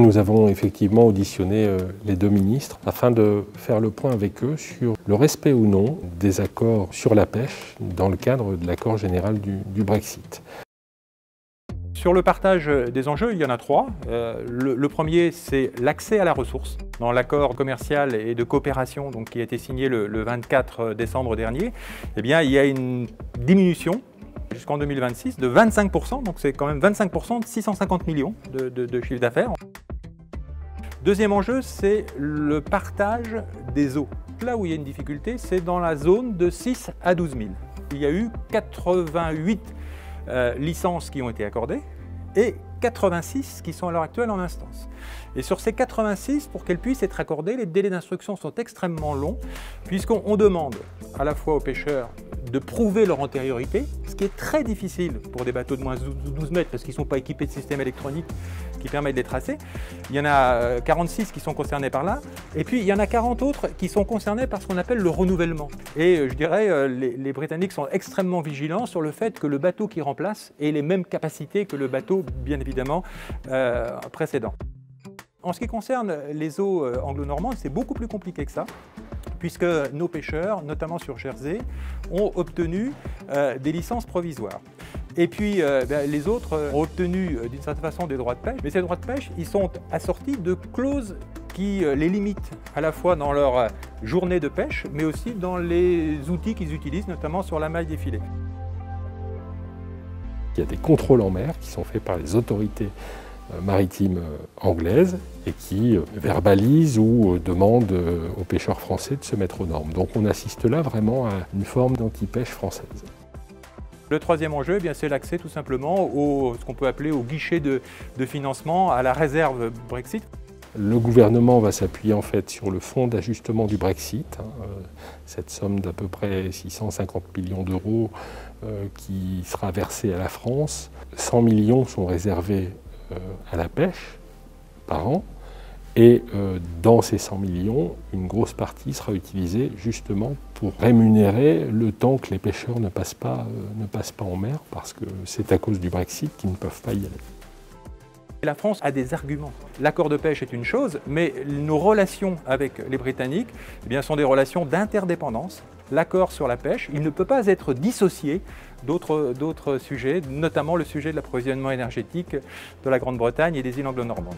Nous avons effectivement auditionné les deux ministres afin de faire le point avec eux sur le respect ou non des accords sur la pêche dans le cadre de l'accord général du Brexit. Sur le partage des enjeux, il y en a trois. Le premier, c'est l'accès à la ressource. Dans l'accord commercial et de coopération qui a été signé le 24 décembre dernier, eh bien, il y a une diminution jusqu'en 2026 de 25%, donc c'est quand même 25% de 650 millions de chiffre d'affaires. Deuxième enjeu, c'est le partage des eaux. Là où il y a une difficulté, c'est dans la zone de 6 à 12 000. Il y a eu 88 licences qui ont été accordées et 86 qui sont à l'heure actuelle en instance. Et sur ces 86, pour qu'elles puissent être accordées, les délais d'instruction sont extrêmement longs, puisqu'on demande à la fois aux pêcheurs de prouver leur antériorité, ce qui est très difficile pour des bateaux de moins de 12 mètres, parce qu'ils ne sont pas équipés de systèmes électroniques qui permettent de les tracer. Il y en a 46 qui sont concernés par là, et puis il y en a 40 autres qui sont concernés par ce qu'on appelle le renouvellement. Et je dirais, les Britanniques sont extrêmement vigilants sur le fait que le bateau qui remplace ait les mêmes capacités que le bateau, bien évidemment, précédent. En ce qui concerne les eaux anglo-normandes, c'est beaucoup plus compliqué que ça, puisque nos pêcheurs, notamment sur Jersey, ont obtenu des licences provisoires. Et puis les autres ont obtenu d'une certaine façon des droits de pêche, mais ces droits de pêche, ils sont assortis de clauses qui les limitent à la fois dans leur journée de pêche, mais aussi dans les outils qu'ils utilisent, notamment sur la maille des filets. Il y a des contrôles en mer qui sont faits par les autorités maritimes anglaises et qui verbalisent ou demandent aux pêcheurs français de se mettre aux normes. Donc on assiste là vraiment à une forme d'anti-pêche française. Le troisième enjeu, c'est l'accès tout simplement ce qu'on peut appeler au guichet de financement, à la réserve Brexit. Le gouvernement va s'appuyer en fait sur le fonds d'ajustement du Brexit, cette somme d'à peu près 650 millions d'euros qui sera versée à la France. 100 millions sont réservés à la pêche par an, et dans ces 100 millions, une grosse partie sera utilisée justement pour rémunérer le temps que les pêcheurs ne passent pas en mer, parce que c'est à cause du Brexit qu'ils ne peuvent pas y aller. La France a des arguments. L'accord de pêche est une chose, mais nos relations avec les Britanniques sont des relations d'interdépendance. L'accord sur la pêche, il ne peut pas être dissocié d'autres sujets, notamment le sujet de l'approvisionnement énergétique de la Grande-Bretagne et des îles anglo-normandes.